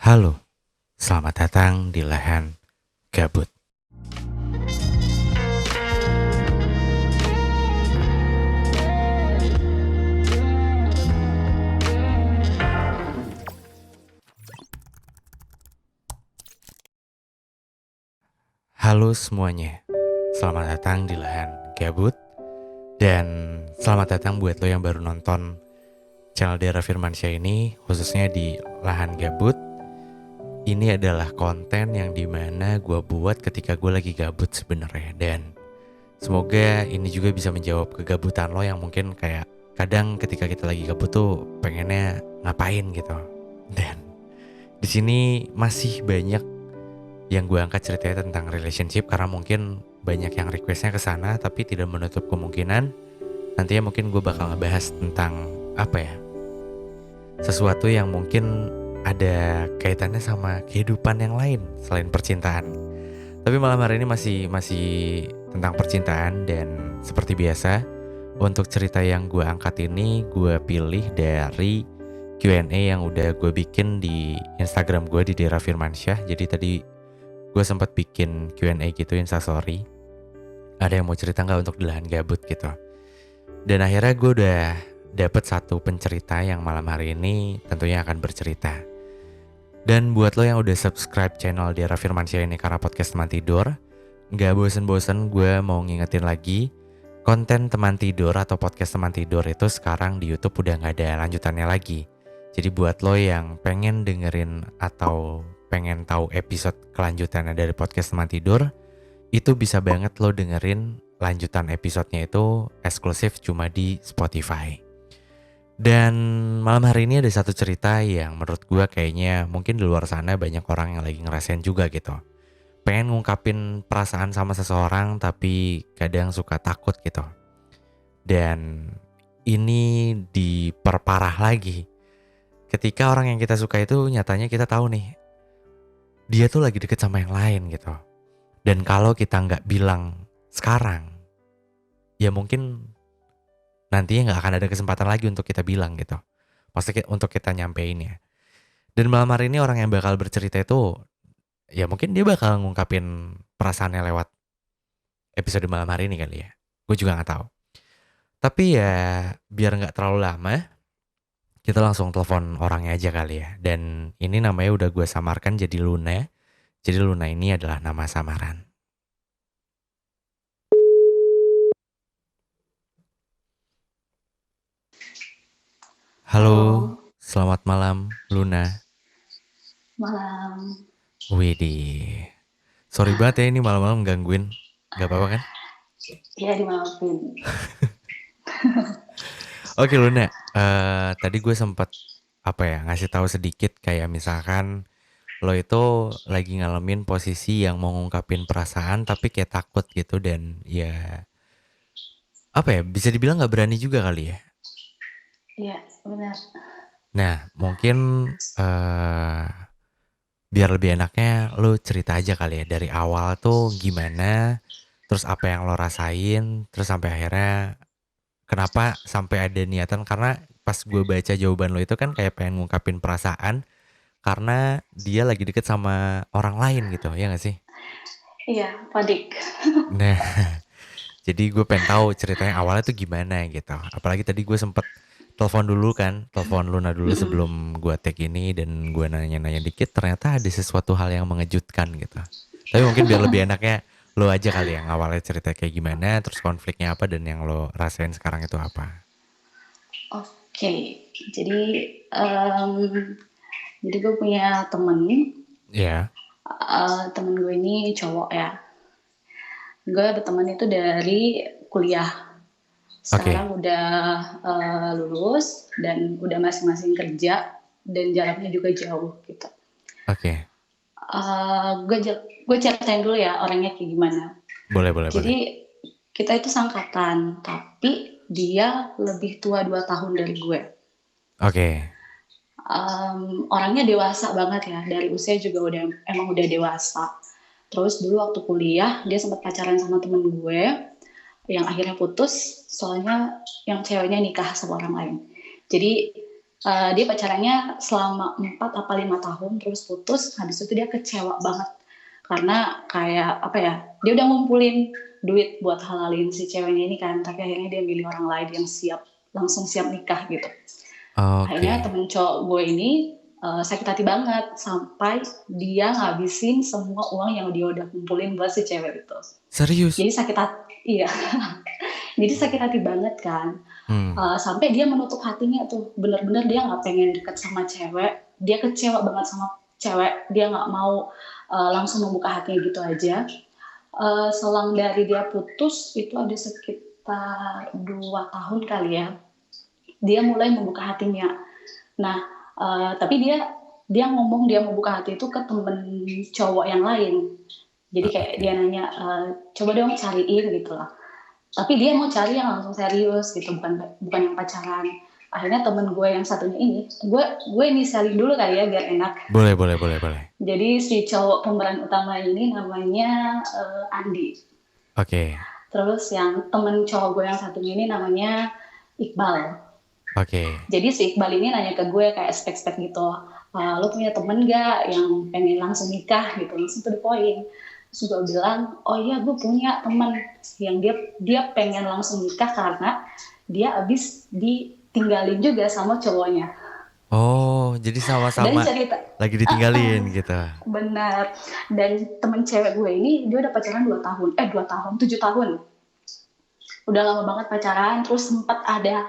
Halo, selamat datang di Lahan Gabut. Halo semuanya, selamat datang di Lahan Gabut. Dan selamat datang buat lo yang baru nonton channel Dera Firmansyah ini, khususnya di Lahan Gabut. Ini adalah konten yang dimana gue buat ketika gue lagi gabut sebenarnya. Dan semoga ini juga bisa menjawab kegabutan lo yang mungkin kayak kadang ketika kita lagi gabut tuh pengennya ngapain gitu. Dan di sini masih banyak yang gue angkat ceritanya tentang relationship karena mungkin banyak yang requestnya ke sana, tapi tidak menutup kemungkinan nantinya mungkin gue bakal ngebahas tentang sesuatu yang mungkin ada kaitannya sama kehidupan yang lain selain percintaan. Tapi malam hari ini masih tentang percintaan. Dan seperti biasa, untuk cerita yang gue angkat ini gue pilih dari Q&A yang udah gue bikin di Instagram gue di Dera Firmansyah. Jadi tadi gue sempat bikin Q&A gitu, Instastory. Ada yang mau cerita gak untuk di Lahan Gabut gitu. Dan akhirnya gue udah dapet satu pencerita yang malam hari ini tentunya akan bercerita. Dan buat lo yang udah subscribe channel Dera Firmansyah ini karena podcast teman tidur, gak bosen-bosen gue mau ngingetin lagi, konten teman tidur atau podcast teman tidur itu sekarang di YouTube udah gak ada lanjutannya lagi. Jadi buat lo yang pengen dengerin atau pengen tahu episode kelanjutannya dari podcast teman tidur, itu bisa banget lo dengerin lanjutan episodenya itu eksklusif cuma di Spotify. Dan malam hari ini ada satu cerita yang menurut gue kayaknya mungkin di luar sana banyak orang yang lagi ngerasain juga gitu. Pengen ngungkapin perasaan sama seseorang tapi kadang suka takut gitu. Dan ini diperparah lagi ketika orang yang kita suka itu nyatanya kita tahu nih, dia tuh lagi deket sama yang lain gitu. Dan kalau kita gak bilang sekarang, ya mungkin nantinya gak akan ada kesempatan lagi untuk kita bilang gitu. Maksudnya untuk kita nyampein ya. Dan malam hari ini orang yang bakal bercerita itu, ya mungkin dia bakal ngungkapin perasaannya lewat episode malam hari ini kali ya. Gue juga gak tahu. Tapi ya biar gak terlalu lama, kita langsung telepon orangnya aja kali ya. Dan ini namanya udah gue samarkan jadi Luna. Jadi Luna ini adalah nama samaran. Halo, selamat malam Luna. Malam. Widih, sorry banget ya ini malam-malam gangguin. Gak apa-apa kan? Iya, dimaafin. Oke Luna, tadi gue sempat ngasih tahu sedikit kayak misalkan lo itu lagi ngalamin posisi yang mau ngungkapin perasaan tapi kayak takut gitu. Dan ya bisa dibilang nggak berani juga kali ya. Iya, benar. Nah mungkin biar lebih enaknya lo cerita aja kali ya dari awal tuh gimana, terus apa yang lo rasain, terus sampai akhirnya kenapa sampai ada niatan. Karena pas gue baca jawaban lo itu kan kayak pengen ngungkapin perasaan karena dia lagi deket sama orang lain gitu, ya gak sih? Iya, panik. Nah, jadi gue pengen tahu ceritanya awalnya tuh gimana gitu. Apalagi tadi gue sempet telepon Luna dulu sebelum gue tag ini. Dan gue nanya-nanya dikit, ternyata ada sesuatu hal yang mengejutkan gitu. Tapi mungkin biar lebih enaknya lo aja kali yang awalnya cerita kayak gimana, terus konfliknya apa, dan yang lo rasain sekarang itu apa. Oke, jadi jadi gue punya temen. Iya. Temen gue ini cowok ya. Gue berteman itu dari kuliah. Oke. Sekarang udah lulus dan udah masing-masing kerja dan jaraknya juga jauh gitu. Oke. Gue ceritain dulu ya orangnya kayak gimana. Boleh. Jadi kita itu sangkatan, tapi dia lebih tua 2 tahun dari gue. Oke. Orangnya dewasa banget ya, dari usia juga emang udah dewasa. Terus dulu waktu kuliah dia sempat pacaran sama temen gue yang akhirnya putus soalnya yang ceweknya nikah sama orang lain. Jadi Dia pacarannya selama 4 apa 5 tahun, terus putus, habis itu dia kecewa banget. Karena kayak, apa ya, dia udah ngumpulin duit buat halalin si ceweknya ini kan, tapi akhirnya dia milih orang lain yang langsung siap nikah gitu. Akhirnya Oke. temen cowok gue ini, sakit hati banget, sampai dia ngabisin semua uang yang dia udah kumpulin buat si cewek itu. Serius? Jadi sakit hati, iya. Jadi sakit hati banget kan. Hmm. Sampai dia menutup hatinya tuh, bener-bener dia nggak pengen deket sama cewek, dia kecewa banget sama cewek, dia nggak mau langsung membuka hatinya gitu aja. Selang dari dia putus itu ada sekitar 2 tahun kali ya, dia mulai membuka hatinya. Nah, tapi dia ngomong dia membuka hati itu ke temen cowok yang lain. Jadi kayak Oke. dia nanya, coba dong cariin gitu lah. Tapi dia mau cari yang langsung serius gitu, bukan yang pacaran. Akhirnya temen gue yang satunya ini, gue inisialin dulu kali ya biar enak. Boleh, boleh, boleh, boleh. Jadi si cowok pemeran utama ini namanya Andi. Oke. Terus yang temen cowok gue yang satunya ini namanya Iqbal. Oke. Jadi si Iqbal ini nanya ke gue kayak spek-spek gitu, lo punya temen gak yang pengen langsung nikah gitu, langsung to the point. Terus gue bilang, oh iya gue punya temen yang dia pengen langsung nikah karena dia abis ditinggalin juga sama cowoknya. Oh, jadi Dan sama-sama cerita, lagi ditinggalin gitu. benar. Dan temen cewek gue ini dia udah pacaran 7 tahun. Udah lama banget pacaran, terus sempat ada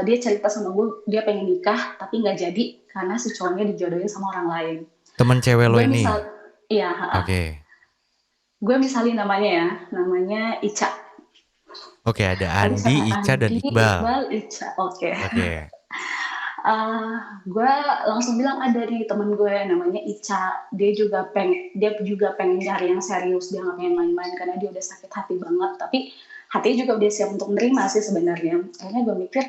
dia cerita sama gue dia pengen nikah tapi nggak jadi karena si cowoknya dijodohin sama orang lain. Temen cewek lo Gue ini. misal, iya, Oke. gue misalin namanya ya, namanya Ica. Oke, ada Ada Andi, misalnya Ica dan Andi, Iqbal. Iqbal, Ica, oke. Oke. Gue langsung bilang ada nih temen gue namanya Ica, dia juga pengen cari yang serius, dia nggak pengen main-main karena dia udah sakit hati banget, tapi hatinya juga udah siap untuk menerima sih sebenarnya. Akhirnya gue mikir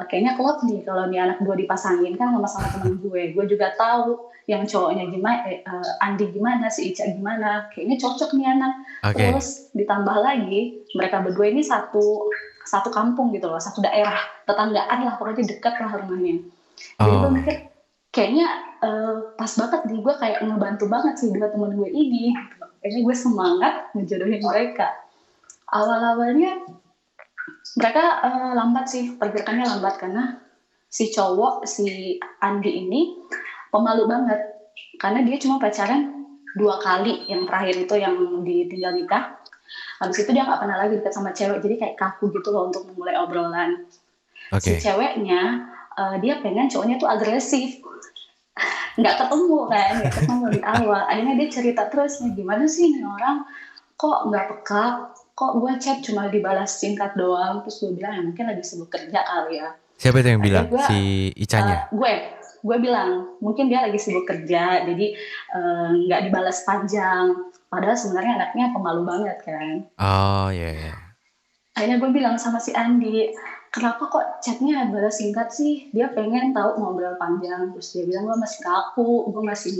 kayaknya klop nih kalau nih anak gue dipasangin kan sama temen gue juga tahu yang cowoknya gimana, Andi gimana, si Ica gimana, kayaknya cocok nih anak. Oke. Terus ditambah lagi mereka berdua ini satu kampung gitu loh, satu daerah, tetanggaan lah, pokoknya dekat lah rumahnya. Jadi gue Oh. mikir kayaknya pas banget nih, gue kayak ngebantu banget sih dua temen gue ini. Kayaknya gue semangat ngejodohin mereka. Awal-awalnya mereka lambat sih, pergerakannya lambat karena si Andi ini pemalu banget. Karena dia cuma pacaran 2 kali, yang terakhir itu yang ditinggal nikah. Habis itu dia nggak pernah lagi deket sama cewek, jadi kayak kaku gitu loh untuk memulai obrolan. Si Oke. ceweknya dia pengen cowoknya tuh agresif, nggak ketemu di awal. Akhirnya dia cerita terus nih, gimana sih nih orang kok nggak peka, kok gue chat cuma dibalas singkat doang. Terus gue bilang ya mungkin lagi sibuk kerja kali ya. Siapa itu yang Akhirnya bilang? Si Icanya? gue bilang mungkin dia lagi sibuk kerja, jadi nggak dibalas panjang. Padahal sebenarnya anaknya pemalu banget kan. Oh, iya, iya. Akhirnya gue bilang sama si Andi, kenapa kok chatnya balas singkat sih? Dia pengen tahu ngobrol panjang. Terus dia bilang gue masih kaku, gue masih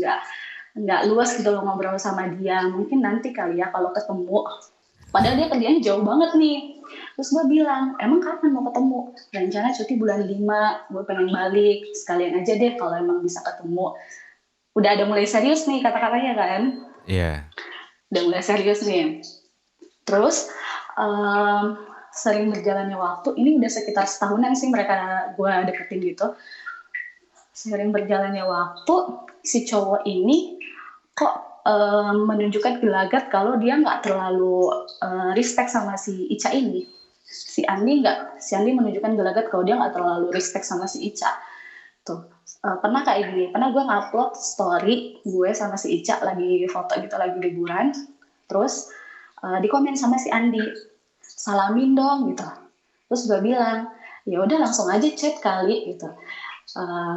nggak luas gitu loh ngobrol sama dia. Mungkin nanti kali ya kalau ketemu. Padahal dia kerjanya jauh banget nih. Terus gue bilang, emang kapan mau ketemu? Rencana cuti bulan 5, gue pengen balik. Sekalian aja deh kalau emang bisa ketemu. Udah ada mulai serius nih kata-katanya kan. Iya. Udah mulai serius nih. Terus sering berjalannya waktu, ini udah sekitar setahunan sih gue deketin gitu. Sering berjalannya waktu, si cowok ini kok menunjukkan gelagat kalau dia nggak terlalu respect sama si Ica ini. Si Andi menunjukkan gelagat kalau dia nggak terlalu respect sama si Ica. Tuh, pernah kayak gini, pernah gue ngupload story gue sama si Ica lagi foto gitu, lagi liburan. Terus di komen sama si Andi, salamin dong gitu. Terus gue bilang, ya udah langsung aja chat kali gitu.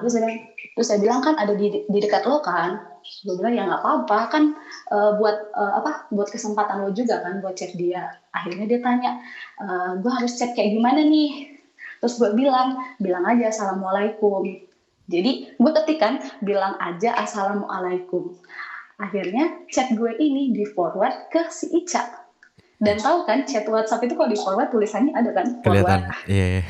Terus saya bilang kan ada di dekat lo kan. Gue bilang ya nggak apa-apa kan, buat kesempatan lo juga kan buat chat dia. Akhirnya dia tanya, gue harus chat kayak gimana nih? Terus gue bilang aja assalamualaikum. Jadi gue ketikan bilang aja assalamualaikum. Akhirnya chat gue ini di forward ke si Ica. Dan tahu kan chat WhatsApp itu kalau di forward tulisannya ada kan? Kelihatan. Forward. Iya, iya.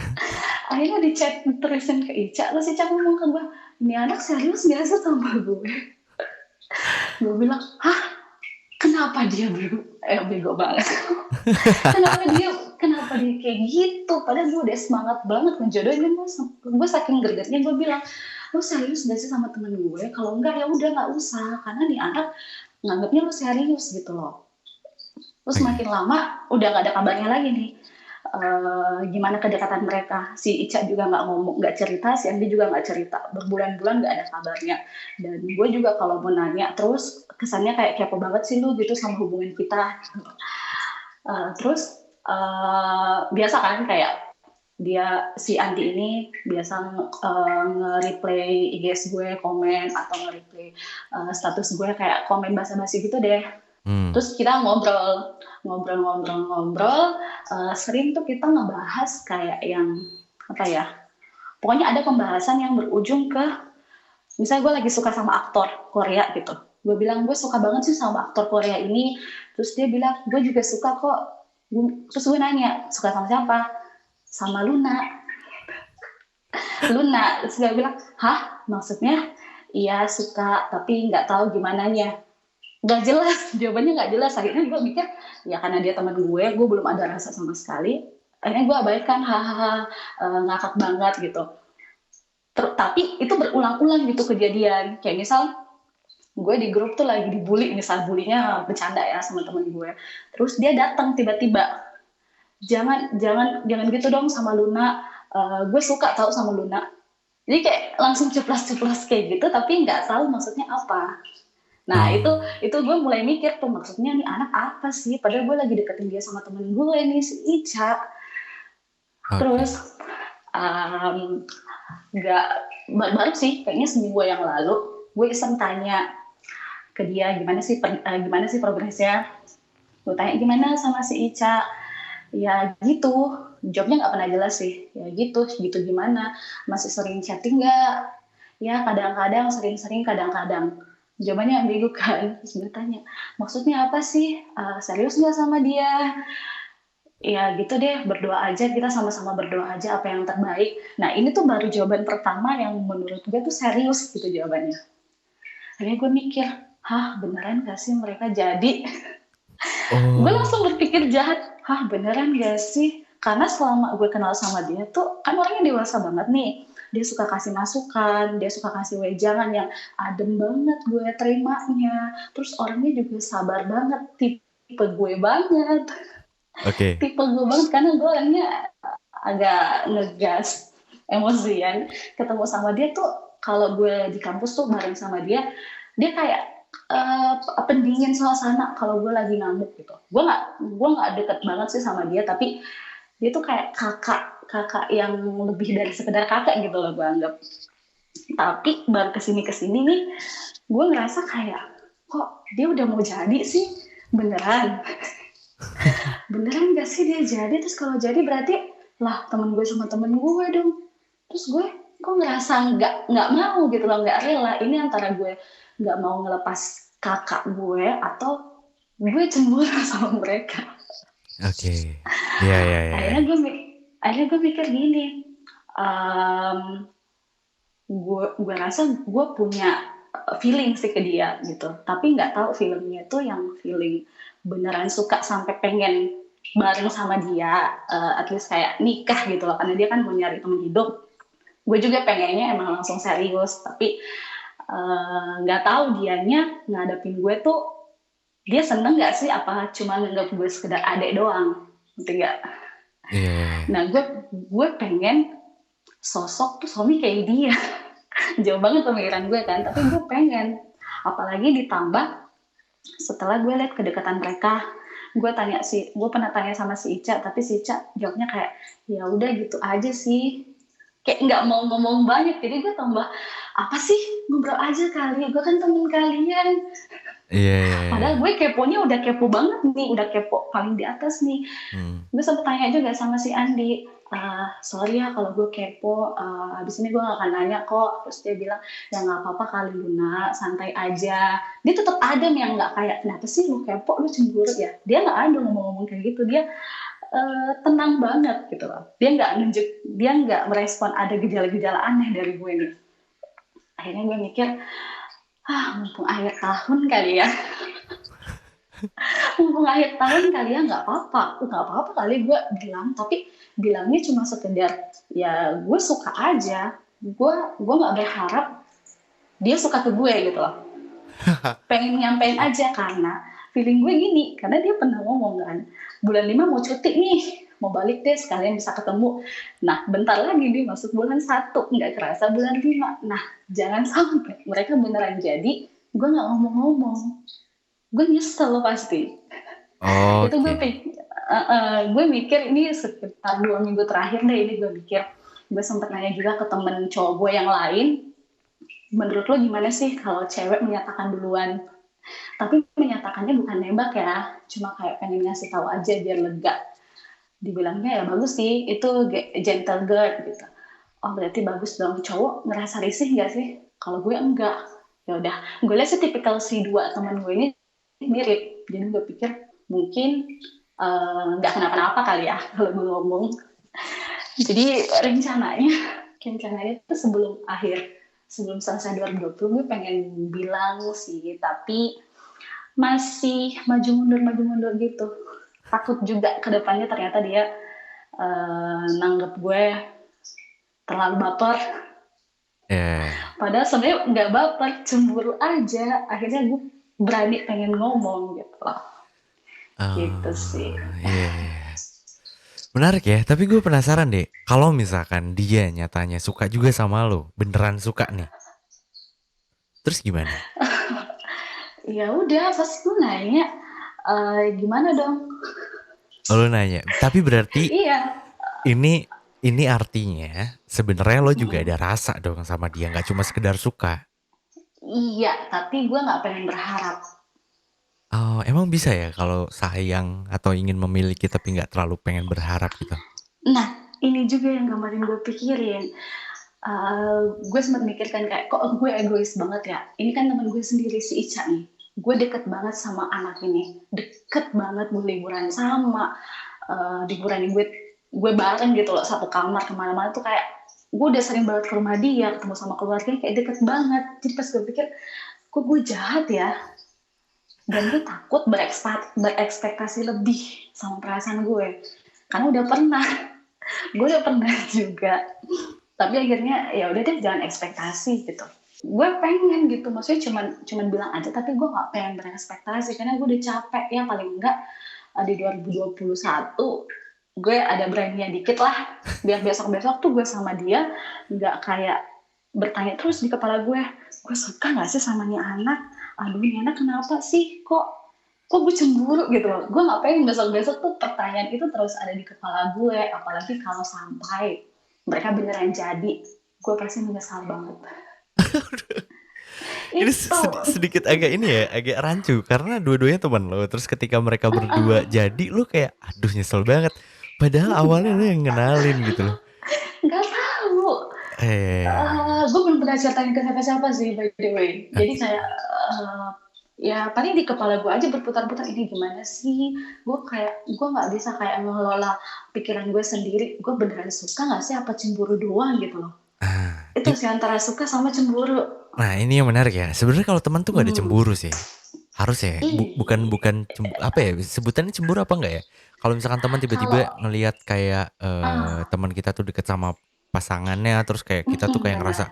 akhirnya di chat terusin ke Ica, terus Ica ngomong ke gue, ini anak serius gak sih sama gue? Gue bilang, hah, kenapa dia bego banget? kenapa dia kayak gitu? Padahal gue udah semangat banget menjodohin. Gue saking gregetnya gue bilang, lu serius gak sih sama temen gue? Kalau enggak ya udah nggak usah, karena nih anak nganggapnya lu serius gitu loh. Terus Oke. makin lama udah nggak ada kabarnya lagi nih. Gimana kedekatan mereka, si Ica juga nggak cerita, si Andi juga nggak cerita, berbulan-bulan nggak ada kabarnya. Dan gue juga kalau mau nanya terus kesannya kayak kepo banget sih lu gitu sama hubungan kita. Terus biasa kan kayak dia si Andi ini biasa nge-replay IG gue komen atau nge-replay status gue kayak komen basa-basi gitu deh. Terus kita ngobrol, sering tuh kita ngebahas kayak yang apa ya? Pokoknya ada pembahasan yang berujung ke, misalnya gue lagi suka sama aktor Korea gitu. Gue bilang gue suka banget sih sama aktor Korea ini. Terus dia bilang gue juga suka kok. Terus gue nanya suka sama siapa? Sama Luna. Terus dia bilang, hah? Maksudnya? Iya suka, tapi nggak tahu gimana nya. Nggak jelas, jawabannya nggak jelas. Akhirnya gue mikir, ya karena dia teman gue belum ada rasa sama sekali. Akhirnya gue abaikan, hahaha, ngakak banget gitu. Tapi itu berulang-ulang gitu kejadian. Kayak misal, gue di grup tuh lagi dibully, misal bulinya bercanda ya sama temen gue. Terus dia datang tiba-tiba, jangan gitu dong sama Luna. Gue suka tahu sama Luna. Jadi kayak langsung ceplas-ceplos kayak gitu, tapi nggak tahu maksudnya apa. Nah itu gue mulai mikir tuh maksudnya nih anak apa sih? Padahal gue lagi deketin dia sama temen gue nih si Ica. Terus nggak baru sih kayaknya seminggu yang lalu gue iseng tanya ke dia gimana sih progresnya. Gue tanya gimana sama si Ica. Ya gitu, jawabnya nggak pernah jelas sih. Ya gitu gimana? Masih sering chatting nggak? Ya kadang-kadang, sering-sering, kadang-kadang. Jawabannya ambigu kan. Terus gue tanya, maksudnya apa sih? Serius nggak sama dia? Ya gitu deh, berdoa aja, kita sama-sama berdoa aja apa yang terbaik. Nah ini tuh baru jawaban pertama yang menurut gue tuh serius gitu jawabannya. Akhirnya gue mikir, hah beneran gak sih mereka jadi? Gue langsung berpikir jahat, hah beneran gak sih? Karena selama gue kenal sama dia tuh kan orangnya dewasa banget nih. Dia suka kasih masukan, dia suka kasih wejangan yang adem banget gue terimanya. Terus orangnya juga sabar banget, tipe gue banget. Oke. Tipe gue banget karena gue orangnya agak ngegas, emosian. Ketemu sama dia tuh kalau gue di kampus tuh bareng sama dia kayak pendingin suasana kalau gue lagi ngamuk gitu. Gue nggak deket banget sih sama dia, tapi dia tuh kayak kakak yang lebih dari sekedar kakak gitu loh gue anggap. Tapi baru kesini nih, gue ngerasa kayak kok dia udah mau jadi sih, beneran gak sih dia jadi? Terus kalau jadi berarti lah temen gue sama temen gue dong. Terus gue kok ngerasa nggak mau gitu loh, nggak rela. Ini antara gue nggak mau ngelepas kakak gue atau gue cemburu sama mereka. Oke. Iya. Akhirnya gue mikir gini, gue rasa gue punya feeling sih ke dia gitu, tapi nggak tahu feelingnya itu yang feeling beneran suka sampai pengen bareng sama dia, at least kayak nikah gitu loh, karena dia kan mau nyari teman hidup. Gue juga pengennya emang langsung serius, tapi nggak tahu dianya ngadepin gue tuh dia seneng nggak sih, apa cuma nganggap gue sekedar adek doang, ngerti nggak? Iya. Nah gue pengen sosok tuh suami kayak dia. Jauh banget pemikiran gue kan, tapi gue pengen, apalagi ditambah setelah gue lihat kedekatan mereka. Gue pernah tanya sama si Ica, tapi si Ica jawabnya kayak ya udah gitu aja sih, kayak nggak mau ngomong banyak. Jadi gue tambah apa sih, ngobrol aja kali, gue kan temen kalian. Iya. Padahal gue keponya udah kepo banget nih, udah kepo paling di atas nih. Gue sempet tanya juga sama si Andi, sorry ya kalau gue kepo, abis ini gue gak akan nanya kok. Terus dia bilang, ya gak apa-apa kali Luna, santai aja. Dia tetap ada nih yang gak kayak, kenapa sih lu kepo, lu cemburu ya? Dia gak ada ngomong-ngomong kayak gitu. Dia tenang banget gitu loh. Dia nggak merespon ada gejala-gejala aneh dari gue nih. Akhirnya gue mikir, mumpung akhir tahun kali ya, nggak apa-apa kali gue bilang, tapi bilangnya cuma sekedar ya gue suka aja, gue nggak berharap dia suka ke gue gitu loh. Pengen nyampein aja karena feeling gue gini, karena dia pernah ngomong kan, bulan 5 mau cuti nih, mau balik deh sekalian bisa ketemu. Nah bentar lagi dia masuk bulan 1, nggak kerasa bulan 5. Nah jangan sampai mereka beneran jadi gue nggak ngomong-ngomong, gue nyesel pasti. Itu Oke. gue mikir ini sekitar 2 minggu terakhir deh, ini gue mikir, gue sempet nanya juga ke temen cowok gue yang lain, menurut lo gimana sih kalau cewek menyatakan duluan? Tapi menyatakannya bukan nembak ya, cuma kayak pengen ngasih tahu aja biar lega. Dibilangnya ya bagus sih, itu gentle girl gitu. Oh berarti bagus dong. Cowok ngerasa risih nggak sih? Kalau gue enggak. Ya udah, gue lihat sih tipikal si dua teman gue ini mirip. Jadi gue pikir mungkin nggak kenapa-napa kali ya kalau gue ngomong. Jadi rencananya itu sebelum selesai 2020 gue pengen bilang sih, tapi masih maju mundur gitu. Takut juga ke depannya ternyata dia nanggep gue terlalu baper. Padahal sebenarnya nggak baper, cemburu aja. Akhirnya gue berani pengen ngomong gitu loh. Gitu sih. Iya. Menarik ya, tapi gue penasaran deh. Kalau misalkan dia nyatanya suka juga sama lo, beneran suka nih. Terus gimana? Ya udah, pasti gue nanya, gimana dong? Oh, lo nanya. Tapi berarti Iya. ini artinya sebenarnya lo juga ada rasa dong sama dia, nggak cuma sekedar suka. Iya, tapi gue nggak pengen berharap. Oh, emang bisa ya kalau sayang atau ingin memiliki tapi nggak terlalu pengen berharap gitu? Nah, ini juga yang kemarin gue pikirin. Gue sempat mikirkan kayak, kok gue egois banget ya. Ini kan teman gue sendiri si Ica nih. Gue deket banget sama anak ini. Deket banget, gue liburan sama. Liburan gue bareng gitu loh, satu kamar kemana-mana tuh kayak, gue udah sering banget ke rumah dia, ketemu sama keluarganya kayak deket banget. Jadi pas gue pikir, kok gue jahat ya? Dan gue takut berekspektasi lebih sama perasaan gue. Karena gue udah pernah juga. Tapi akhirnya ya udah deh, jangan ekspektasi gitu. Gue pengen gitu, maksudnya cuman bilang aja, tapi gue nggak pengen berekspektasi karena gue udah capek ya. Paling enggak di 2021 gue ada beraninya dikit lah, biar besok tuh gue sama dia nggak kayak bertanya terus di kepala gue suka nggak sih sama nih anak, aduh ini anak kenapa sih, kok gue cemburu gitu loh. Gue nggak pengen besok tuh pertanyaan itu terus ada di kepala gue, apalagi kalau sampai mereka beneran jadi, gue pasti menyesal banget. Ini Itu sedikit agak ini ya, agak rancu karena dua-duanya teman lo. Terus ketika mereka berdua jadi, lo kayak aduh nyesel banget. Padahal awalnya lo yang ngenalin gitu loh. nggak tahu. Gue belum pernah ceritain ke siapa-siapa sih by the way. Jadi kayak ya paling di kepala gue aja berputar-putar, ini gimana sih? Gue nggak bisa kayak mengelola pikiran gue sendiri. Gue beneran suka nggak sih, apa cemburu doang gitu loh? Itu sih antara suka sama cemburu. Nah ini yang menarik ya. Sebenarnya kalau teman tuh nggak ada cemburu sih. Harus ya. Bukan apa ya? Sebutannya cemburu apa enggak ya? Kalau misalkan teman tiba-tiba ngelihat kayak teman kita tuh deket sama pasangannya, terus kayak kita tuh kayak ngerasa,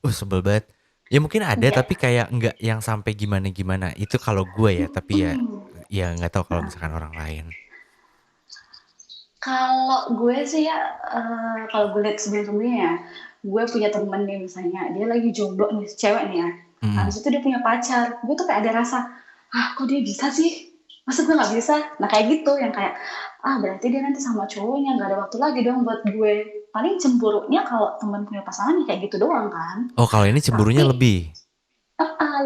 sebel banget. Ya mungkin ada, tapi kayak nggak yang sampai gimana-gimana. Itu kalau gue ya. Tapi ya nggak tahu kalau misalkan orang lain. Kalau gue sih ya, kalau gue lihat sebelum-sebelumnya ya, gue punya temen nih misalnya, dia lagi jomblo nih, cewek nih ya, habis itu dia punya pacar, gue tuh kayak ada rasa, kok dia bisa sih? Masa gue nggak bisa? Nah kayak gitu, yang kayak, berarti dia nanti sama cowoknya, nggak ada waktu lagi dong buat gue. Paling cemburunya kalau temen punya pasangan ya kayak gitu doang kan. Oh kalau ini cemburunya Tapi lebih.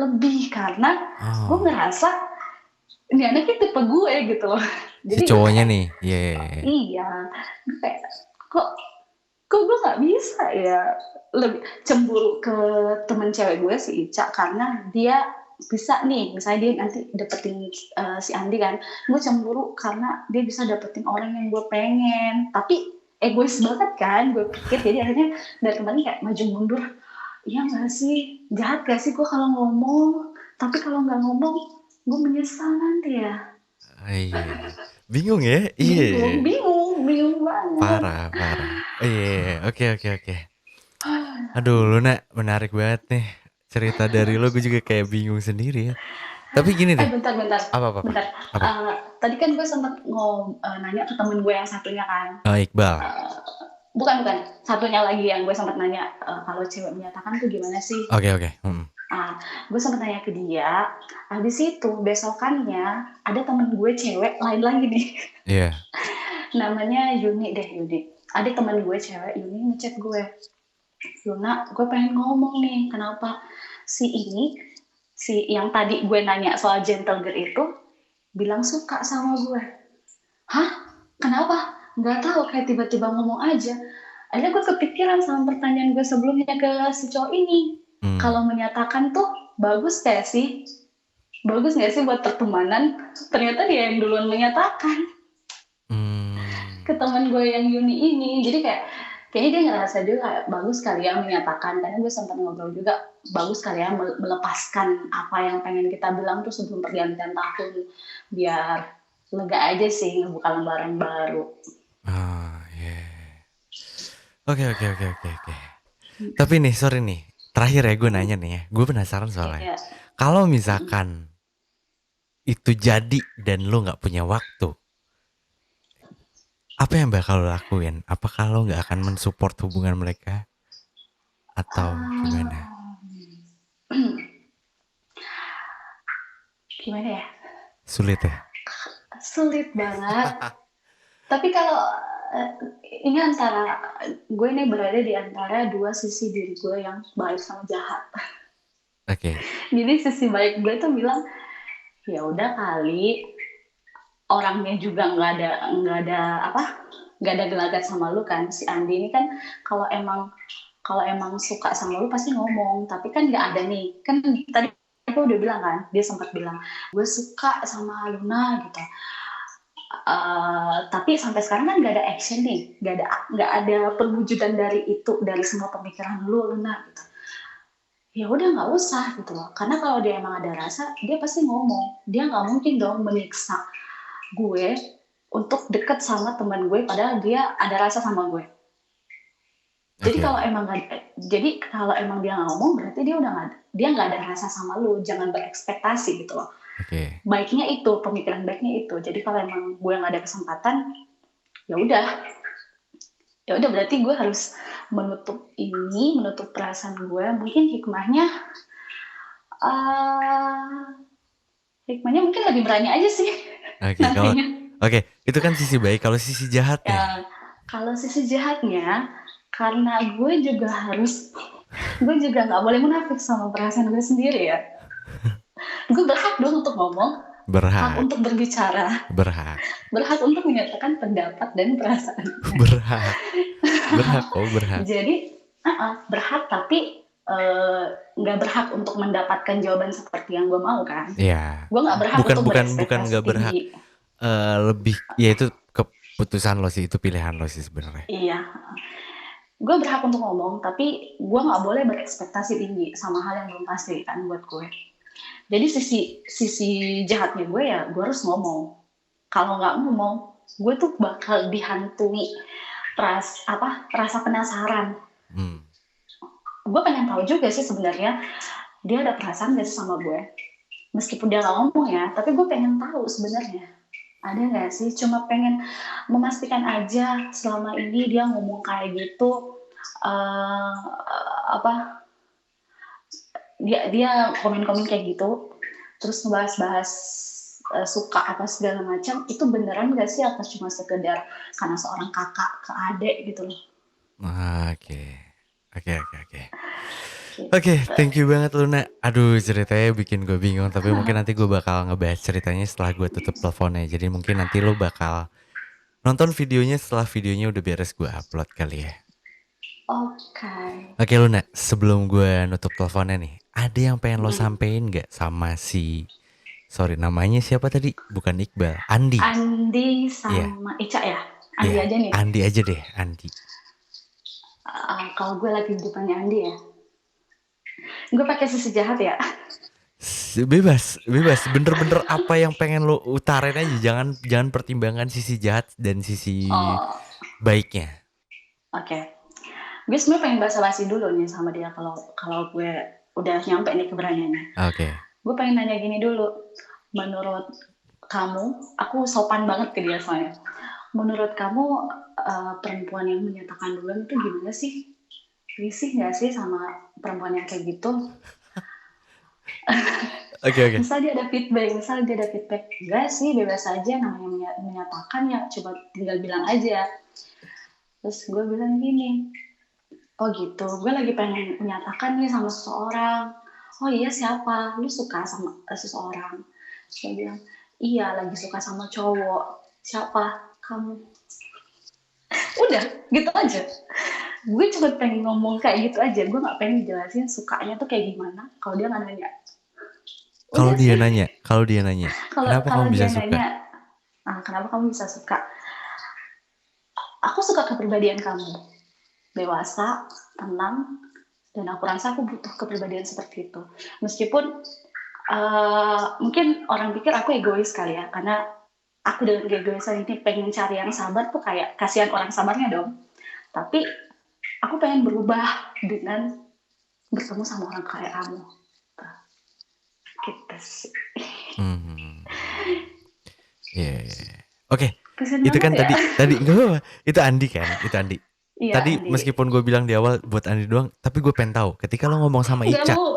lebih karena gue ngerasa ini anaknya tipe gue gitu loh. Si Jadi gue cowoknya kayak, nih, yeah. iya, kayak kok gue nggak bisa ya lebih cemburu ke temen cewek gue si Ica karena dia bisa nih, misalnya dia nanti dapetin si Andi kan, gue cemburu karena dia bisa dapetin orang yang gue pengen. Tapi egois banget kan, gue pikir. Jadi akhirnya dari kemarin kayak maju mundur. Iya nggak sih, jahat gak sih gue kalau ngomong? Tapi kalau nggak ngomong, gue menyesal nanti ya. Iya. Bingung ya? Bingung, Iya. bingung banget. Parah, parah. Iya, oke, oke, oke. Aduh, Luna, menarik banget nih. Cerita dari lo gue juga kayak bingung sendiri ya. Tapi gini deh. Bentar. Apa? Apa? Tadi kan gue sempat nanya ke temen gue yang satunya kan. Oh, Iqbal. Bukan. Satunya lagi yang gue sempat nanya, kalau cewek menyatakan tuh gimana sih? Oke. Gue sempat nanya ke dia. Habis itu besokannya ada temen gue cewek lain lagi nih. Iya. Namanya Yuni. Ada temen gue cewek, Yuni ngechat gue. Luna, gue pengen ngomong nih, kenapa si yang tadi gue nanya soal gentle girl itu bilang suka sama gue. Hah? Kenapa? Nggak tahu, kayak tiba-tiba ngomong aja. Akhirnya gue kepikiran sama pertanyaan gue sebelumnya ke si cowok ini. Kalau menyatakan tuh bagus gak sih? Bagus gak sih buat pertemanan? Ternyata dia yang duluan menyatakan ke teman gue yang Yuni ini. Jadi kayaknya dia ngerasa juga kayak bagus kali ya menyatakan. Karena gue sempat ngobrol juga, bagus kali ya melepaskan apa yang pengen kita bilang tuh sebelum pergantian tahun, biar lega aja sih ngebuka lembaran baru. Oke. Tapi nih, sorry nih, terakhir ya gue nanya nih ya, gue penasaran soalnya. Kalau misalkan itu jadi dan lo nggak punya waktu, apa yang bakal lo lakuin? Apakah lo nggak akan mensupport hubungan mereka atau gimana? Gimana ya? Sulit ya? Sulit banget. Tapi kalau ini gue ini berada di antara dua sisi diri gue yang baik sama jahat. Oke. Jadi sisi baik gue tuh bilang, ya udah kali, orangnya juga nggak ada gelagat sama lu kan. Si Andi ini kan kalau emang suka sama lu pasti ngomong, tapi kan nggak ada nih. Kan tadi aku udah bilang kan, dia sempat bilang gue suka sama Luna gitu. Tapi sampai sekarang kan nggak ada action nih, nggak ada perwujudan dari semua pemikiran lu Luna gitu. Ya udah nggak usah gitu loh, karena kalau dia emang ada rasa dia pasti ngomong. Dia nggak mungkin dong menyiksa gue untuk deket sama teman gue padahal dia ada rasa sama gue. Jadi kalau emang dia nggak ngomong berarti dia nggak ada rasa sama lu. Jangan berekspektasi gitu loh. Baiknya itu, pemikiran baiknya itu. Jadi kalau emang gue nggak ada kesempatan, ya udah berarti gue harus menutup perasaan gue. Mungkin hikmahnya mungkin lebih berani aja sih. Oke, itu kan sisi baik. Kalau sisi jahatnya? Kalau sisi jahatnya, karena gue juga nggak boleh munafik sama perasaan gue sendiri ya. Gue berhak dong untuk ngomong, hak untuk berbicara, berhak untuk menyatakan pendapat dan perasaan. berhak. Jadi berhak, tapi nggak berhak untuk mendapatkan jawaban seperti yang gue mau kan. Iya. Gue nggak berhak untuk berekspektasi bukan nggak berhak. Lebih, ya itu keputusan lo sih, itu pilihan lo sih sebenarnya. Iya. Gue berhak untuk ngomong, tapi gue nggak boleh berekspektasi tinggi sama hal yang belum pasti kan buat gue. Jadi sisi jahatnya gue ya gue harus ngomong. Kalau nggak ngomong, gue tuh bakal dihantui rasa penasaran. Gue pengen tahu juga sih sebenarnya dia ada perasaan gak sih sama gue. Meskipun dia nggak ngomong ya, tapi gue pengen tahu sebenarnya ada nggak sih. Cuma pengen memastikan aja selama ini dia ngomong kayak gitu. Dia komen-komen kayak gitu, terus ngebahas-bahas suka apa segala macam, itu beneran gak sih atau cuma sekedar karena seorang kakak ke adik gitu loh. Oke, thank you banget Luna. Aduh, ceritanya bikin gue bingung, tapi mungkin nanti gue bakal ngebahas ceritanya setelah gue tutup teleponnya. Jadi mungkin nanti lo bakal nonton videonya setelah videonya udah beres gue upload kali ya. Oke Luna, sebelum gue nutup teleponnya nih, ada yang pengen lo Mm. sampein nggak sama si, sorry namanya siapa tadi? Bukan Iqbal, Andi. Andi Iya, sama Ica ya. Andi iya, aja nih. Andi aja deh, Andi. Kalau gue lagi di depannya Andi ya, gue pakai sisi jahat ya. Bebas, bebas. Bener-bener apa yang pengen lo utarain aja. Jangan jangan pertimbangkan sisi jahat dan sisi Oh, baiknya. oke. Gue sebenarnya pengen basa-basi dulu nih sama dia kalau kalau gue udah nyampe nih keberaniannya. Oke. Gue pengen nanya gini dulu. Menurut kamu, aku sopan banget ke dia soalnya. Menurut kamu perempuan yang menyatakan duluan itu gimana sih? Risih nggak sih sama perempuan yang kayak gitu? Oke, oke. Misal dia ada feedback, enggak sih, bebas aja, namanya menyatakan ya, coba tinggal bilang aja. Terus gue bilang gini, oh gitu, gue lagi pengen menyatakan nih sama seseorang. Oh iya, siapa? Lu suka sama seseorang? Terus dia bilang, iya, lagi suka sama cowok. Siapa? Kamu. Udah, gitu aja. Gue cuma pengen ngomong kayak gitu aja. Gue gak pengen jelasin sukanya tuh kayak gimana kalau dia gak nanya. Kalau Udah dia sih. nanya, kalau dia nanya, Kalau kenapa kalau kamu bisa dia suka? nanya, kenapa kamu bisa suka? Aku suka kepribadian kamu. Dewasa, tenang, dan aku rasa aku butuh kepribadian seperti itu. Meskipun mungkin orang pikir aku egois kali ya, karena aku dengan keegoisan ini pengen cari yang sabar tuh kayak kasihan orang sabarnya dong. Tapi aku pengen berubah dengan bertemu sama orang kayak kamu. Gitu sih. Hmm. Iya, iya, iya. Oke. Kasihan Itu kan banget ya. tadi nggak apa-apa. Itu Andi kan? Itu Andi. Iya, Tadi Andi. meskipun gue bilang di awal buat Andi doang, tapi gue pengen tahu ketika lo ngomong sama Gak Ica, mau.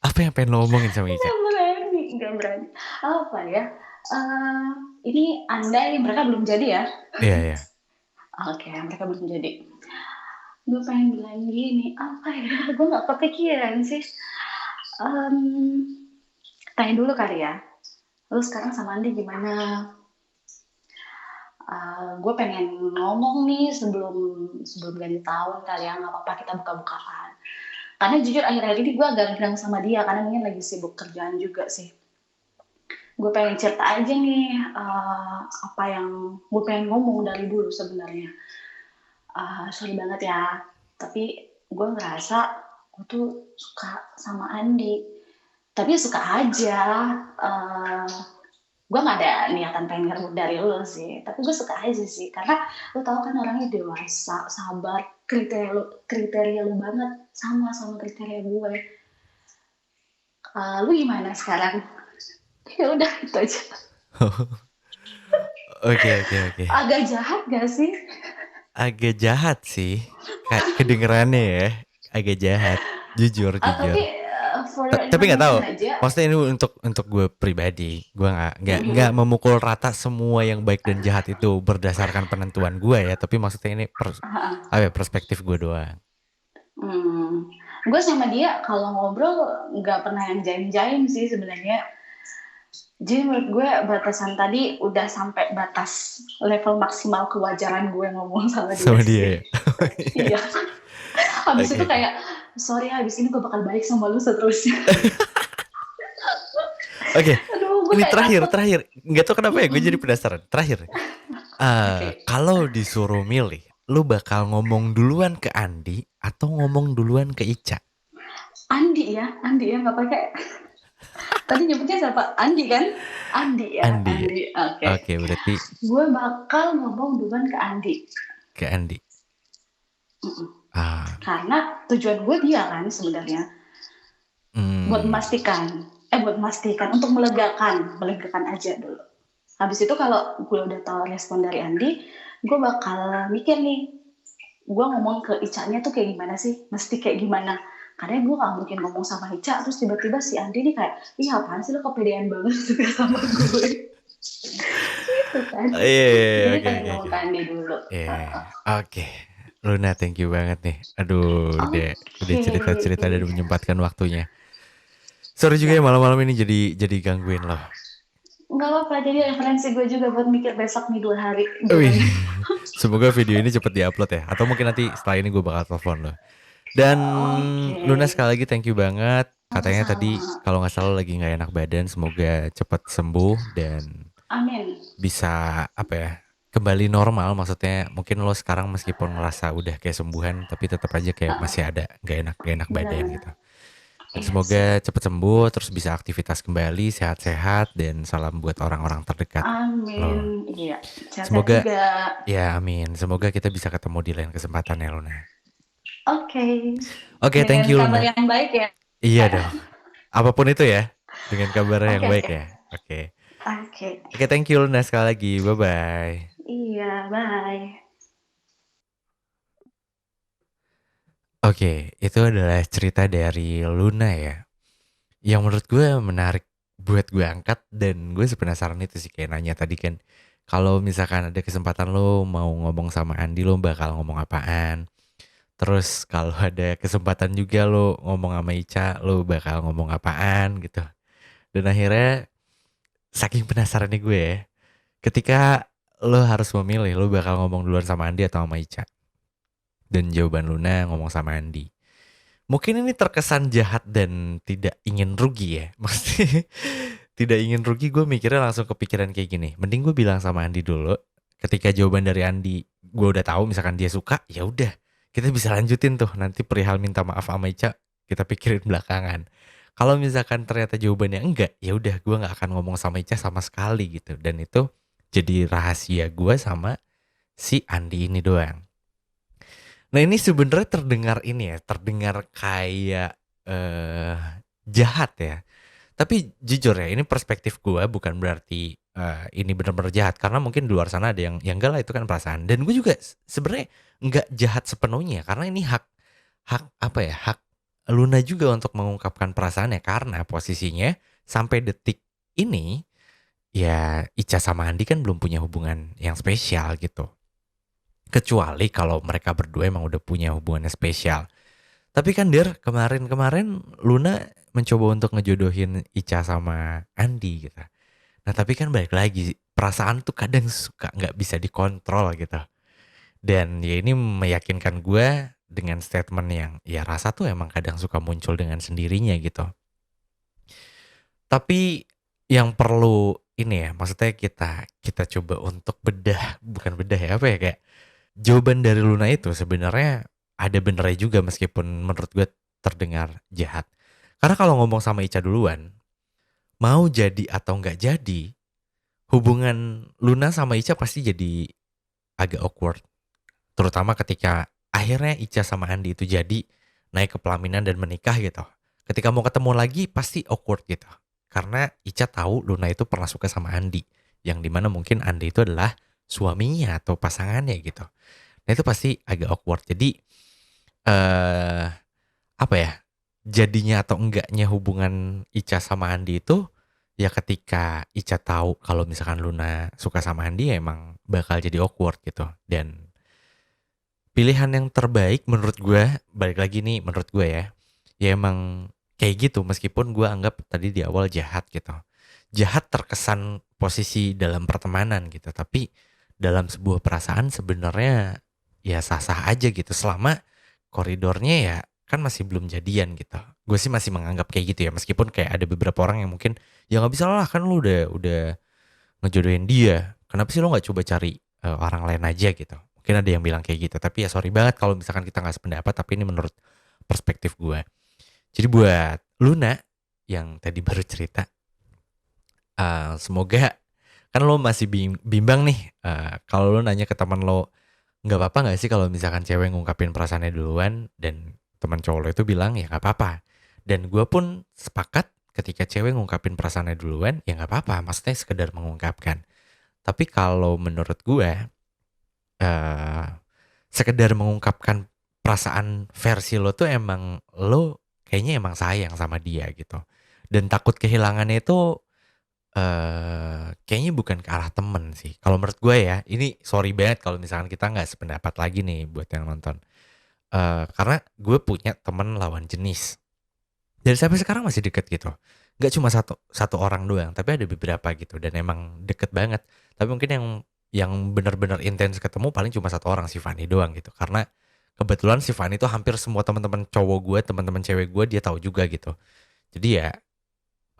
apa yang pengen lo ngomongin sama Ica? Gak berani. Apa ya? Ini andai mereka belum jadi ya. Iya, iya. Oke, mereka belum jadi. Gue pengen bilang gini, apa ya? Gue gak kepikiran sih. Tanya dulu kali ya. Lu sekarang sama Andi gimana? Gue pengen ngomong nih sebelum ganti tahun kali ya. Gak apa-apa kita buka-bukaan. Karena jujur akhir-akhir ini gue agak bilang sama dia. Karena mungkin lagi sibuk kerjaan juga sih. Gue pengen cerita aja nih apa yang gue pengen ngomong dari dulu sebenarnya. Sorry banget ya, tapi gue ngerasa gue tuh suka sama Andi. Tapi suka aja. Gue gak ada niatan pengen ngerebut dari lo sih, tapi gue suka aja sih. Karena lo tau kan orangnya dewasa, sabar, kriteria lo banget sama kriteria gue. Lu gimana sekarang? Ya udah itu aja. Oke, oke, oke. Agak jahat gak sih? Agak jahat sih. Kayak kedengerannya ya. Agak jahat. Jujur, jujur. Tapi for your Tapi nggak tahu. information aja. Maksudnya ini untuk gue pribadi. Gue nggak memukul rata semua yang baik dan jahat itu berdasarkan penentuan gue ya. Tapi maksudnya ini perspektif gue doang. Gue sama dia kalau ngobrol nggak pernah yang jaim-jaim sih sebenarnya. Jadi menurut gue batasan tadi udah sampai batas level maksimal kewajaran gue ngomong sama dia. Sama dia ya? Iya. Habis itu kayak, sorry habis ini gue bakal baik sama lu seterusnya. Oke. Ini terakhir. Takut. Nggak tahu kenapa ya gue jadi penasaran. Terakhir. Kalau disuruh milih, lu bakal ngomong duluan ke Andi atau ngomong duluan ke Ica? Andi ya nggak pakai. Tadi nyebutnya siapa? Andi kan? Andi ya. Andi. Oke, berarti gue bakal ngomong duluan ke Andi. Ke Andi. Karena tujuan gue dia kan sebenarnya. Buat memastikan untuk melegakan aja dulu. Habis itu kalau gue udah tahu respon dari Andi, gue bakal mikir nih, gue ngomong ke Ica-nya tuh kayak gimana sih? Mesti kayak gimana? Karena gue gak mungkin ngomong sama Ica terus tiba-tiba si Andi nih kayak, iya apaan sih lo kepedean banget suka sama gue. Gitu kan. Jadi pengen ngomong ke Andi dulu. Oke. Luna, thank you banget nih. Aduh, udah cerita-cerita dan menyempatkan waktunya. Sorry juga ya malam-malam ini jadi gangguin lo. Nggak apa-apa, jadi referensi gue juga buat mikir besok nih 2 hari. Semoga video ini cepet diupload ya. Atau mungkin nanti setelah ini gue bakal telepon lo. Dan Oke, Luna sekali lagi thank you banget. Katanya tadi sama-sama. kalau nggak salah lagi nggak enak badan, semoga cepat sembuh dan Amin. bisa apa ya kembali normal. Maksudnya mungkin lo sekarang meskipun ngerasa udah kayak sembuhan, tapi tetap aja kayak masih ada nggak enak badan Benar. gitu. Dan Iya sih. semoga cepat sembuh, terus bisa aktivitas kembali, sehat-sehat, dan salam buat orang-orang terdekat lo. Amin. Iya. Sehat Semoga juga. ya amin. Semoga kita bisa ketemu di lain kesempatan ya Luna. Oke. Oke, thank Dengan you kabar Luna. yang baik ya. Iya dong. Apapun itu ya, dengan kabar yang Oke, baik oke. ya. Oke. Oke. Oke, thank you Luna sekali lagi. Bye bye. Iya, bye. Oke, itu adalah cerita dari Luna ya. Yang menurut gue menarik buat gue angkat dan gue penasaran itu sih kayak nanya tadi kan. Kalau misalkan ada kesempatan lo mau ngomong sama Andi lo bakal ngomong apaan? Terus kalau ada kesempatan juga lo ngomong sama Ica lo bakal ngomong apaan gitu. Dan akhirnya saking penasarannya gue ya, ketika lo harus memilih lo bakal ngomong duluan sama Andi atau sama Ica. Dan jawaban Luna ngomong sama Andi. Mungkin ini terkesan jahat dan tidak ingin rugi ya. Maksudnya tidak ingin rugi gue mikirnya langsung kepikiran kayak gini. Mending gue bilang sama Andi dulu. Ketika jawaban dari Andi gue udah tahu misalkan dia suka, ya udah kita bisa lanjutin tuh nanti perihal minta maaf sama Ica kita pikirin belakangan. Kalau misalkan ternyata jawabannya enggak, ya udah gue nggak akan ngomong sama Ica sama sekali gitu. Dan itu jadi rahasia gue sama si Andi ini doang. Nah ini sebenarnya terdengar ini ya, terdengar kayak eh jahat ya. Tapi jujur ya, ini perspektif gue bukan berarti ini benar-benar jahat karena mungkin di luar sana ada yang enggak lah itu kan perasaan. Dan gue juga sebenarnya enggak jahat sepenuhnya karena ini hak hak apa ya hak Luna juga untuk mengungkapkan perasaannya karena posisinya sampai detik ini ya Ica sama Andi kan belum punya hubungan yang spesial gitu. Kecuali kalau mereka berdua emang udah punya hubungannya spesial. Tapi kan kemarin-kemarin Luna mencoba untuk ngejodohin Ica sama Andi gitu. Nah tapi kan balik lagi perasaan tuh kadang suka nggak bisa dikontrol gitu. Dan ya ini meyakinkan gue dengan statement yang ya rasa tuh emang kadang suka muncul dengan sendirinya gitu. Tapi yang perlu ini ya maksudnya kita kita coba untuk bedah bukan bedah ya apa ya kayak jawaban dari Luna itu sebenarnya ada benernya juga meskipun menurut gue terdengar jahat. Karena kalau ngomong sama Ica duluan, mau jadi atau nggak jadi, hubungan Luna sama Ica pasti jadi agak awkward. Terutama ketika akhirnya Ica sama Andi itu jadi naik ke pelaminan dan menikah gitu. Ketika mau ketemu lagi pasti awkward gitu. Karena Ica tahu Luna itu pernah suka sama Andi. Yang dimana mungkin Andi itu adalah suaminya atau pasangannya gitu. Nah itu pasti agak awkward. Jadi eh apa ya? Jadinya atau enggaknya hubungan Ica sama Andi itu ya ketika Ica tahu kalau misalkan Luna suka sama Andi ya emang bakal jadi awkward gitu. Dan pilihan yang terbaik menurut gue balik lagi nih menurut gue ya. Ya emang kayak gitu meskipun gue anggap tadi di awal jahat gitu. Jahat terkesan posisi dalam pertemanan gitu, tapi dalam sebuah perasaan sebenarnya ya sah-sah aja gitu selama koridornya ya kan masih belum jadian gitu. Gue sih masih menganggap kayak gitu ya meskipun kayak ada beberapa orang yang mungkin ya nggak bisa lah kan lu udah ngejodohin dia. Kenapa sih lo nggak coba cari orang lain aja gitu? Mungkin ada yang bilang kayak gitu. Tapi ya sorry banget kalau misalkan kita nggak sependapat. Tapi ini menurut perspektif gue. Jadi buat Luna yang tadi baru cerita, semoga kan lo masih bimbang nih. Kalau lo nanya ke teman lo, nggak apa-apa nggak sih kalau misalkan cewek ngungkapin perasaannya duluan dan teman cowok lo itu bilang ya nggak apa-apa. Dan gue pun sepakat ketika cewek ngungkapin perasaannya duluan ya nggak apa-apa. Maksudnya sekedar mengungkapkan. Tapi kalau menurut gue, eh sekedar mengungkapkan perasaan versi lo tuh emang lo kayaknya emang sayang sama dia gitu. Dan takut kehilangannya itu kayaknya bukan ke arah temen sih. Kalau menurut gue ya, ini sorry banget kalau misalkan kita nggak sependapat lagi nih buat yang nonton. Karena gue punya temen lawan jenis. Dan sampai sekarang masih deket gitu. Gak cuma satu orang doang, tapi ada beberapa gitu dan emang deket banget. Tapi mungkin yang benar-benar intens ketemu paling cuma satu orang si Fanny doang gitu. Karena kebetulan si Fani tuh hampir semua teman-teman cowok gue, teman-teman cewek gue dia tahu juga gitu. Jadi ya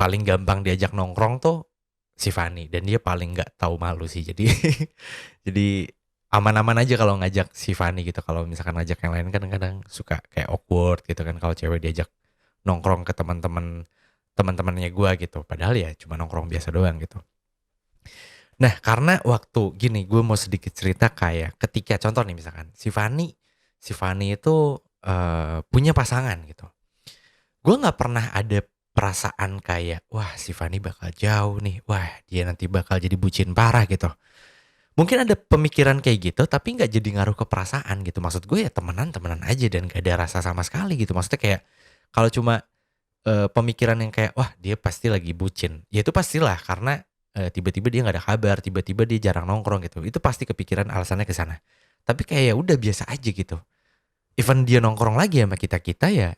paling gampang diajak nongkrong tuh si Fani, dan dia paling nggak tahu malu sih. Jadi jadi aman-aman aja kalau ngajak si Fani gitu. Kalau misalkan ngajak yang lain kan kadang suka kayak awkward gitu kan kalau cewek diajak nongkrong ke teman-temannya gue gitu. Padahal ya cuma nongkrong biasa doang gitu. Nah, karena waktu gini, gue mau sedikit cerita kayak ketika contoh nih misalkan si Fani itu punya pasangan gitu. Gue nggak pernah ada perasaan kayak wah si Fani bakal jauh nih, wah dia nanti bakal jadi bucin parah gitu. Mungkin ada pemikiran kayak gitu, tapi nggak jadi ngaruh ke perasaan gitu. Maksud gue ya temenan aja dan gak ada rasa sama sekali gitu. Maksudnya kayak kalau cuma pemikiran yang kayak wah dia pasti lagi bucin, ya itu pastilah karena tiba-tiba dia nggak ada kabar, tiba-tiba dia jarang nongkrong gitu. Itu pasti kepikiran alasannya ke sana. Tapi kayak ya udah biasa aja gitu. Even dia nongkrong lagi sama kita ya,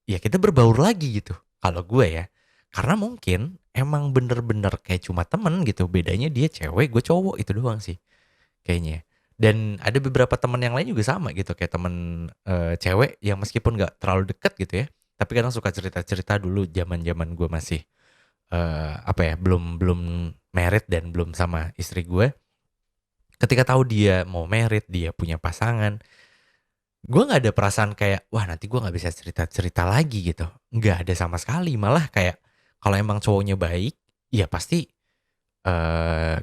ya kita berbaur lagi gitu. Kalau gue ya, karena mungkin emang bener-bener kayak cuma temen gitu. Bedanya dia cewek, gue cowok, itu doang sih kayaknya. Dan ada beberapa teman yang lain juga sama gitu, kayak temen cewek yang meskipun nggak terlalu deket gitu ya, tapi kadang suka cerita-cerita dulu zaman-zaman gue masih belum belum married dan belum sama istri gue. Ketika tahu dia mau married, dia punya pasangan, gue nggak ada perasaan kayak wah nanti gue nggak bisa cerita-cerita lagi gitu. Nggak ada sama sekali. Malah kayak kalau emang cowoknya baik, ya pasti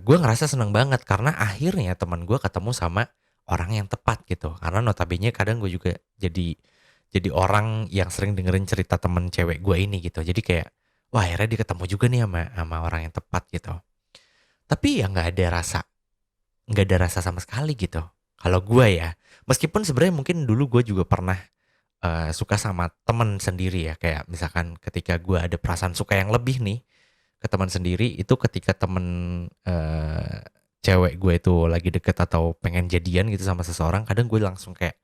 gue ngerasa seneng banget karena akhirnya teman gue ketemu sama orang yang tepat gitu. Karena notabene kadang gue juga jadi orang yang sering dengerin cerita temen cewek gue ini gitu. Jadi kayak wah akhirnya dia ketemu juga nih sama orang yang tepat gitu. Tapi ya nggak ada rasa sama sekali gitu. Kalau gue ya, meskipun sebenarnya mungkin dulu gue juga pernah suka sama temen sendiri ya, kayak misalkan ketika gue ada perasaan suka yang lebih nih ke teman sendiri, itu ketika temen cewek gue itu lagi deket atau pengen jadian gitu sama seseorang, kadang gue langsung kayak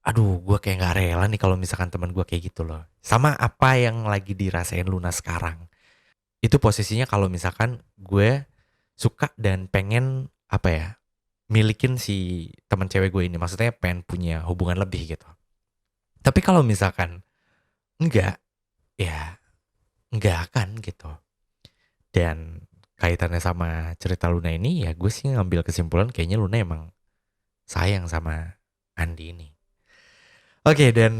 aduh gue kayak nggak rela nih kalau misalkan teman gue kayak gitu loh, sama apa yang lagi dirasain Luna sekarang. Itu posisinya kalau misalkan gue suka dan pengen apa ya, milikin si teman cewek gue ini, maksudnya pengen punya hubungan lebih gitu. Tapi kalau misalkan enggak, ya enggak akan gitu. Dan kaitannya sama cerita Luna ini, ya gue sih ngambil kesimpulan kayaknya Luna emang sayang sama Andi ini. Oke, dan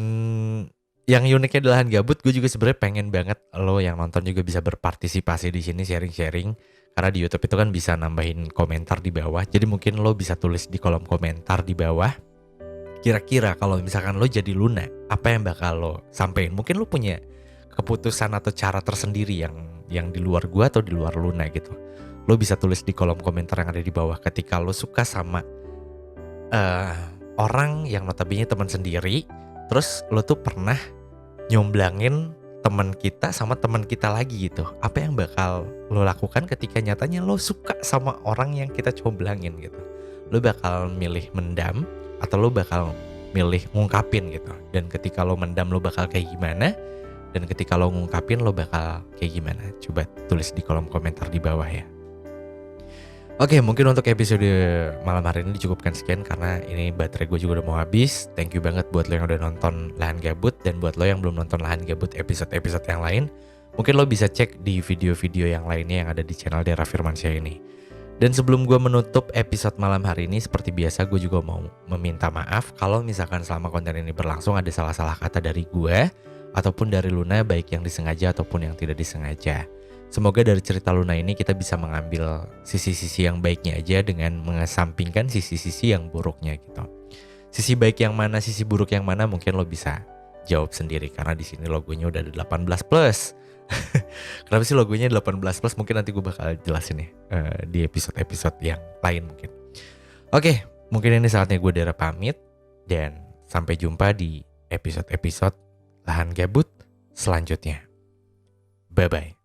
yang uniknya di Lahan Gabut, gue juga sebenarnya pengen banget lo yang nonton juga bisa berpartisipasi di sini, sharing-sharing. Karena di YouTube itu kan bisa nambahin komentar di bawah. Jadi mungkin lo bisa tulis di kolom komentar di bawah. Kira-kira kalau misalkan lo jadi Luna, apa yang bakal lo sampein? Mungkin lo punya keputusan atau cara tersendiri yang di luar gue atau di luar Luna gitu. Lo bisa tulis di kolom komentar yang ada di bawah. Ketika lo suka sama orang yang notabene teman sendiri, terus lo tuh pernah nyomblangin teman kita sama teman kita lagi gitu. Apa yang bakal lo lakukan ketika nyatanya lo suka sama orang yang kita comblangin gitu? Lo bakal milih mendam atau lo bakal milih ngungkapin gitu? Dan ketika lo mendam lo bakal kayak gimana? Dan ketika lo ngungkapin lo bakal kayak gimana? Coba tulis di kolom komentar di bawah ya. Oke, mungkin untuk episode malam hari ini dicukupkan sekian karena ini baterai gue juga udah mau habis. Thank you banget buat lo yang udah nonton Lahan Gabut, dan buat lo yang belum nonton Lahan Gabut episode-episode yang lain, mungkin lo bisa cek di video-video yang lainnya yang ada di channel Dera Firmansyah ini. Dan sebelum gue menutup episode malam hari ini, seperti biasa gue juga mau meminta maaf kalau misalkan selama konten ini berlangsung ada salah-salah kata dari gue ataupun dari Luna, baik yang disengaja ataupun yang tidak disengaja. Semoga dari cerita Luna ini kita bisa mengambil sisi-sisi yang baiknya aja dengan mengesampingkan sisi-sisi yang buruknya gitu. Sisi baik yang mana, sisi buruk yang mana mungkin lo bisa jawab sendiri karena di sini logonya udah ada 18+. Kenapa sih logonya 18+? Mungkin nanti gue bakal jelasin ya di episode-episode yang lain mungkin. Oke, mungkin ini saatnya gue Dera pamit dan sampai jumpa di episode-episode Lahan Gabut selanjutnya. Bye-bye.